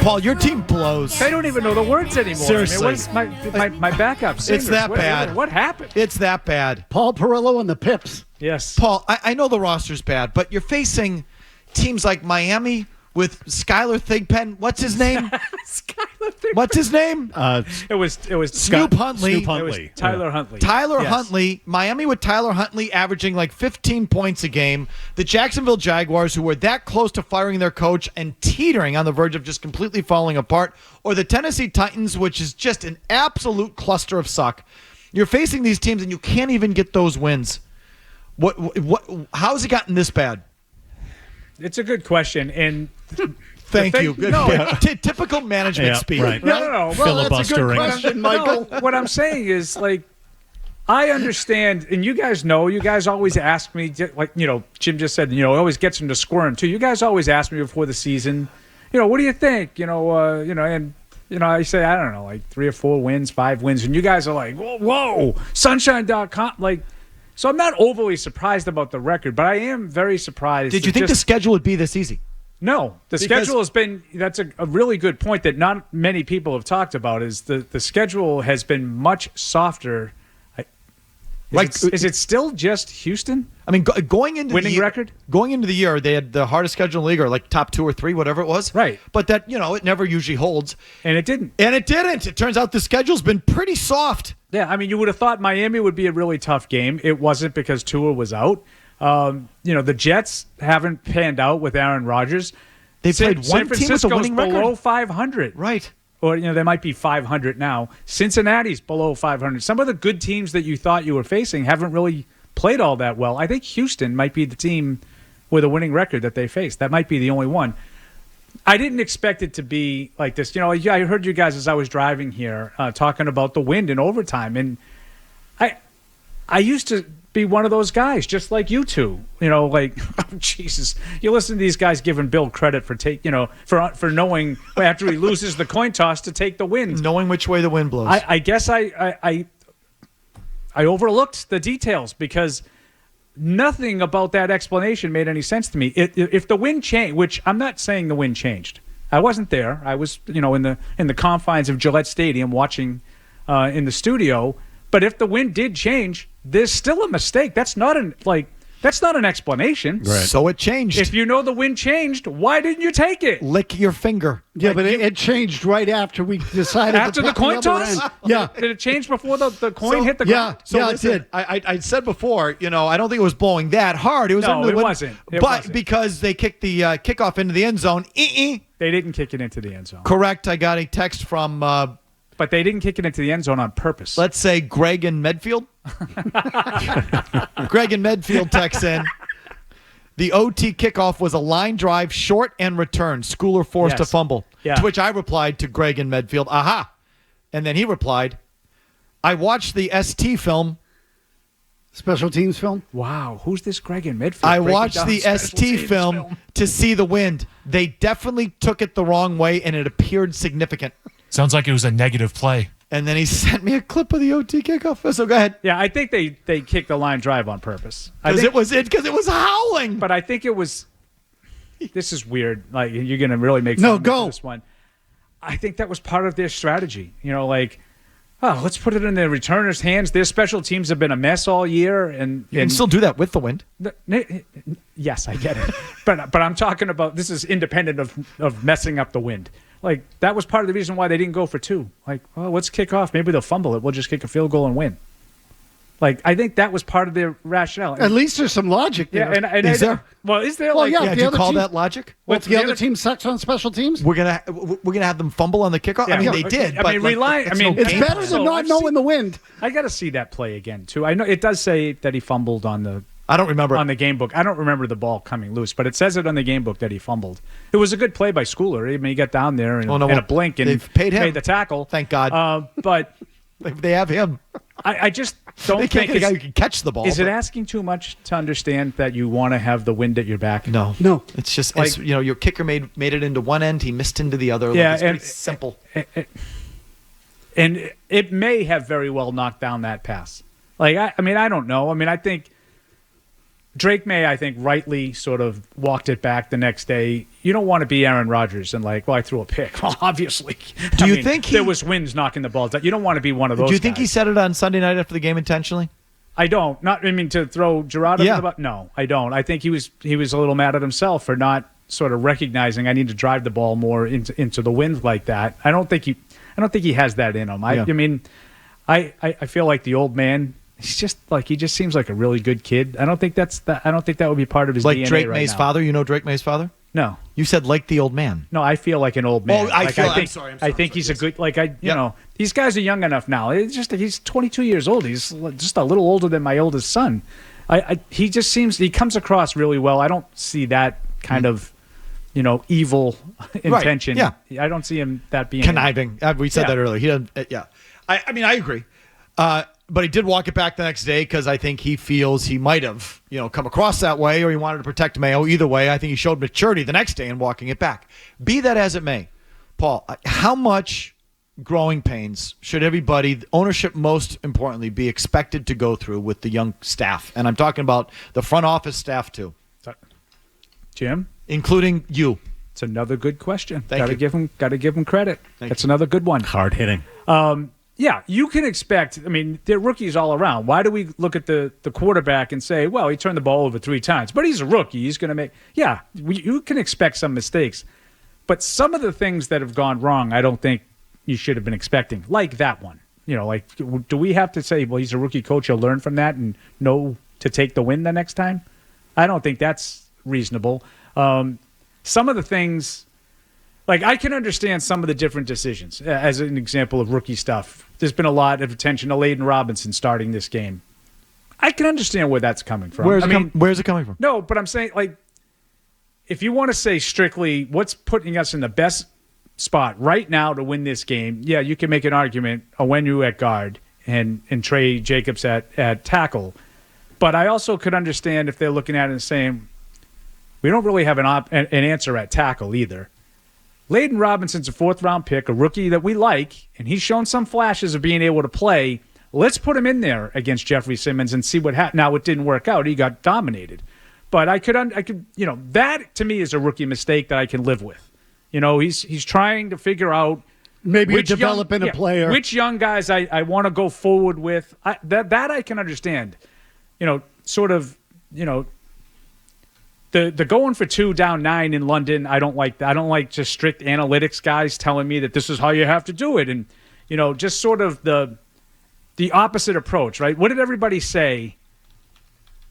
Paul, your team blows. They don't even know the words anymore. Seriously. I mean, what's my backup singers? It's that bad. What happened? It's that bad. Paul Perillo and the Pips. Yes. Paul, I know the roster's bad, but you're facing teams like Miami with Skylar Thigpen. What's his name? Skylar Thigpen. What's his name? It was Snoop Huntley. It was Tyler Huntley. Tyler Yes. Huntley. Miami with Tyler Huntley averaging like 15 points a game. The Jacksonville Jaguars, who were that close to firing their coach and teetering on the verge of just completely falling apart. Or the Tennessee Titans, which is just an absolute cluster of suck. You're facing these teams and you can't even get those wins. How has it gotten this bad? It's a good question, and Thank you. Good. No, typical management speak. Right. No. Well, Filibustering. that's a good question, Michael. No, what I'm saying is, like, I understand, and you guys know, you guys always ask me, like, Jim just said, it always gets him to squirm, too. You guys always ask me before the season, what do you think? I say, I don't know, like 3 or 4 wins, 5 wins, and you guys are like, whoa, sunshine.com, like, so I'm not overly surprised about the record, but I am very surprised. Did you think the schedule would be this easy? No, the schedule has been. That's a really good point that not many people have talked about. Is the schedule has been much softer. Is it still just Houston? I mean, going into winning the year, record. Going into the year, they had the hardest schedule in the league, or like top 2 or 3, whatever it was. Right. But that it never usually holds, and it didn't. It turns out the schedule's been pretty soft. Yeah, I mean, you would have thought Miami would be a really tough game. It wasn't because Tua was out. The Jets haven't panned out with Aaron Rodgers. They played San one team with a winning record. below 500. Right. Or, they might be 500 now. Cincinnati's below 500. Some of the good teams that you thought you were facing haven't really played all that well. I think Houston might be the team with a winning record that they faced. That might be the only one. I didn't expect it to be like this. I heard you guys as I was driving here talking about the wind in overtime. And I used to be one of those guys, just like you two. Jesus, you listen to these guys giving Bill credit for for knowing after he loses the coin toss to take the wind, knowing which way the wind blows. I guess I overlooked the details because nothing about that explanation made any sense to me. If the wind changed, which I'm not saying the wind changed, I wasn't there. I was in the confines of Gillette Stadium watching in the studio. But if the wind did change, there's still a mistake. That's not an explanation. Right. So it changed. If you know the wind changed, why didn't you take it? Lick your finger. Yeah, but it changed right after we decided. After to the coin toss? Yeah. Did it change before the coin hit the ground? Listen, it did. I said before, I don't think it was blowing that hard. It was No, under the it wind, wasn't. But because they kicked the kickoff into the end zone, They didn't kick it into the end zone. Correct. I got a text from... but they didn't kick it into the end zone on purpose. Let's say Greg in Medfield. Greg in Medfield texts in. The OT kickoff was a line drive, short and return. Schooler forced a fumble. Yeah. To which I replied to Greg in Medfield, aha. And then he replied, I watched the ST film. Special teams film? Wow. Who's this Greg in Medfield? I watched the ST film to see the wind. They definitely took it the wrong way, and it appeared significant. Sounds like it was a negative play. And then he sent me a clip of the OT kickoff. So go ahead. Yeah, I think they kicked the line drive on purpose. Because it was howling. But I think it was. This is weird. Like you're gonna really make no fun go of this one. I think that was part of their strategy. Let's put it in the returner's hands. Their special teams have been a mess all year, and you can still do that with the wind. Yes, I get it. but I'm talking about this is independent of messing up the wind. Like, that was part of the reason why they didn't go for 2. Like, well, let's kick off. Maybe they'll fumble it. We'll just kick a field goal and win. Like, I think that was part of their rationale. At least there's some logic there. Yeah, and is there? Well, is there? Well, like, yeah. Do you call that logic? Well, the other team sucks on special teams? We're gonna have them fumble on the kickoff? Yeah, they did. It's better than not knowing the wind. I got to see that play again, too. I know it does say that he fumbled on the... I don't remember. On the game book. I don't remember the ball coming loose, but it says it on the game book that he fumbled. It was a good play by Schooler. I mean, he got down there in a blink and made the tackle. Thank God. But they have him. I just don't think the guy who can catch the ball. Is it asking too much to understand that you want to have the wind at your back? No. It's just your kicker made it into one end. He missed into the other. Yeah, it's pretty simple. And it may have very well knocked down that pass. Like I don't know. I mean, I think Drake Maye, I think, rightly sort of walked it back the next day. You don't want to be Aaron Rodgers and I threw a pick. Well, obviously. Do you think there was winds knocking the balls out? You don't want to be one of those Do you think guys. he said it on Sunday night after the game intentionally? I don't. To throw Jerod under the bus? No, I don't. I think he was a little mad at himself for not sort of recognizing I need to drive the ball more into the wind like that. I don't think he has that in him. I feel like the old man. He just seems like a really good kid. I don't think that would be part of his like DNA Drake right May's now. father. You know Drake May's father? No. You said like the old man. No, I feel like an old man. Oh, I'm sorry. I think he's a good. These guys are young enough now. It's just he's 22 years old. He's just a little older than my oldest son. He just seems he comes across really well. I don't see that kind of evil intention. Yeah. I don't see him that being conniving. We said that earlier. He doesn't. I agree. But he did walk it back the next day because I think he feels he might have, come across that way, or he wanted to protect Mayo. Either way, I think he showed maturity the next day in walking it back. Be that as it may, Paul, how much growing pains should everybody, ownership most importantly, be expected to go through with the young staff? And I'm talking about the front office staff too. Jim, including you. It's another good question. Got to give him credit. That's another good one. Hard hitting. Yeah, you can expect. They're rookies all around. Why do we look at the quarterback and say, well, he turned the ball over 3 times, but he's a rookie. He's going to make. Yeah, you can expect some mistakes, but some of the things that have gone wrong, I don't think you should have been expecting, like that one. Do we have to say, well, he's a rookie coach, he'll learn from that and know to take the win the next time? I don't think that's reasonable. Some of the things. I can understand some of the different decisions. As an example of rookie stuff, there's been a lot of attention to Layden Robinson starting this game. I can understand where that's coming from. Where's it coming from? No, but I'm saying, if you want to say strictly what's putting us in the best spot right now to win this game, yeah, you can make an argument, Onwenu at guard and Trey Jacobs at tackle. But I also could understand if they're looking at it and saying, we don't really have an answer at tackle either. Layden Robinson's a 4th-round pick, a rookie that we like, and he's shown some flashes of being able to play. Let's put him in there against Jeffrey Simmons and see what happens. Now, it didn't work out. He got dominated. But I could, that to me is a rookie mistake that I can live with. He's trying to figure out maybe developing a player. Which young guys I want to go forward with. That I can understand. The going for 2 down 9 in London, I don't like that. I don't like just strict analytics guys telling me that this is how you have to do it, and just sort of the opposite approach, right? What did everybody say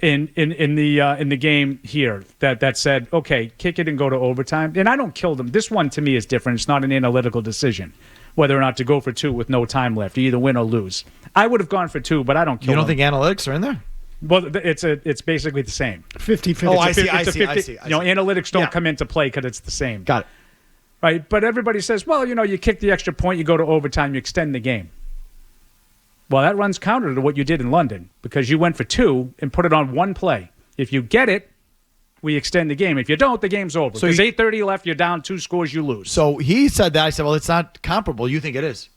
in the game here that said, okay, kick it and go to overtime? And I don't kill them. This one to me is different. It's not an analytical decision whether or not to go for 2 with no time left. You either win or lose. I would have gone for 2, but I don't kill them. You don't think analytics are in there? Well, it's basically the same. 50-50. Oh, I see. Analytics don't come into play because it's the same. Got it. Right, but everybody says, well, you kick the extra point, you go to overtime, you extend the game. Well, that runs counter to what you did in London because you went for 2 and put it on 1 play. If you get it, we extend the game. If you don't, the game's over. So there's 8:30 left, you're down 2 scores, you lose. So he said that. I said, well, it's not comparable. You think it is?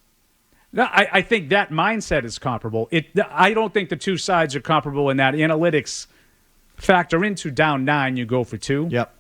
No, I think that mindset is comparable. I don't think the 2 sides are comparable in that analytics factor into down 9, you go for 2. Yep.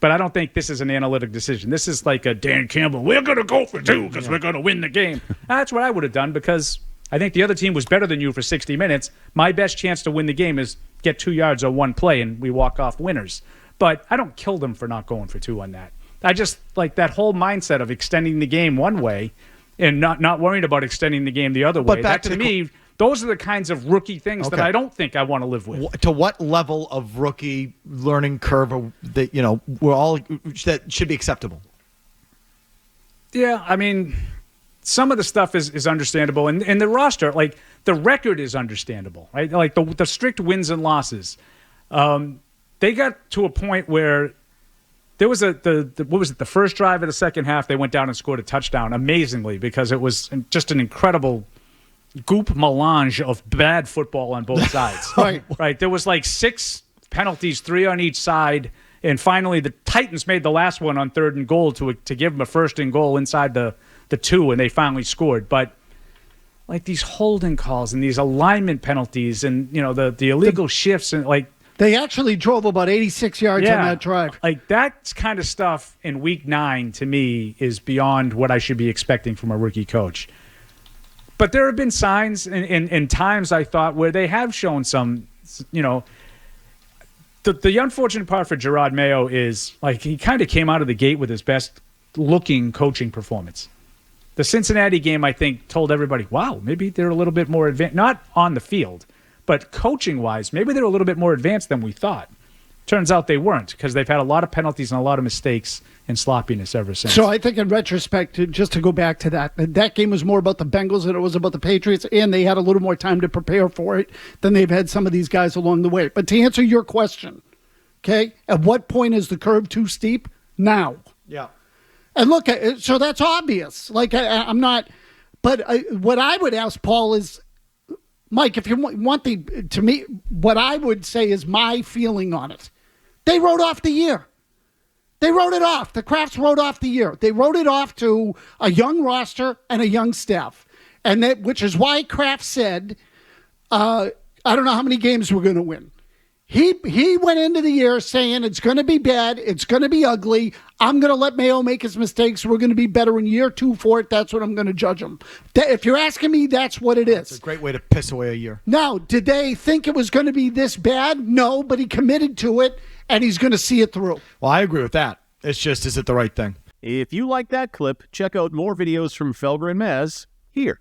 But I don't think this is an analytic decision. This is like a Dan Campbell, we're going to go for 2 because we're going to win the game. That's what I would have done because I think the other team was better than you for 60 minutes. My best chance to win the game is get 2 yards on 1 play and we walk off winners. But I don't kill them for not going for 2 on that. I just like that whole mindset of extending the game one way and not worrying about extending the game the other way. But back to me, those are the kinds of rookie things that I don't think I want to live with. To what level of rookie learning curve that that should be acceptable? Yeah, some of the stuff is understandable, and the roster, the record is understandable, right? Like the strict wins and losses. They got to a point where there was the first drive of the second half, they went down and scored a touchdown amazingly because it was just an incredible goop melange of bad football on both sides. Right. There was 6 penalties, 3 on each side, and finally the Titans made the last one on 3rd and goal to give them a 1st and goal inside the 2, and they finally scored. But these holding calls and these alignment penalties and the illegal shifts and They actually drove about 86 yards on that drive. Like that kind of stuff in week 9 to me is beyond what I should be expecting from a rookie coach. But there have been signs in times I thought where they have shown some, the unfortunate part for Jerod Mayo is like he kind of came out of the gate with his best looking coaching performance. The Cincinnati game, I think, told everybody, wow, maybe they're a little bit more advanced, not on the field, but coaching-wise, maybe they're a little bit more advanced than we thought. Turns out they weren't because they've had a lot of penalties and a lot of mistakes and sloppiness ever since. So I think in retrospect, just to go back to that game was more about the Bengals than it was about the Patriots, and they had a little more time to prepare for it than they've had some of these guys along the way. But to answer your question, okay, at what point is the curve too steep? Now. Yeah. And look, so that's obvious. Like, I'm not, but what I would ask Paul is, Mike, if you want to me, what I would say is my feeling on it. They wrote off the year. They wrote it off. The Crafts wrote off the year. They wrote it off to a young roster and a young staff. And which is why Kraft said, I don't know how many games we're going to win. He went into the year saying it's going to be bad. It's going to be ugly. I'm going to let Mayo make his mistakes. We're going to be better in year 2 for it. That's what I'm going to judge him. If you're asking me, that's what it is. It's a great way to piss away a year. Now, did they think it was going to be this bad? No, but he committed to it, and he's going to see it through. Well, I agree with that. It's just, is it the right thing? If you like that clip, check out more videos from Felger and Mazz here.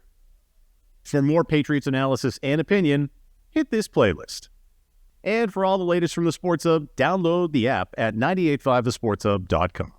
For more Patriots analysis and opinion, hit this playlist. And for all the latest from the Sports Hub, download the app at 985thesportshub.com.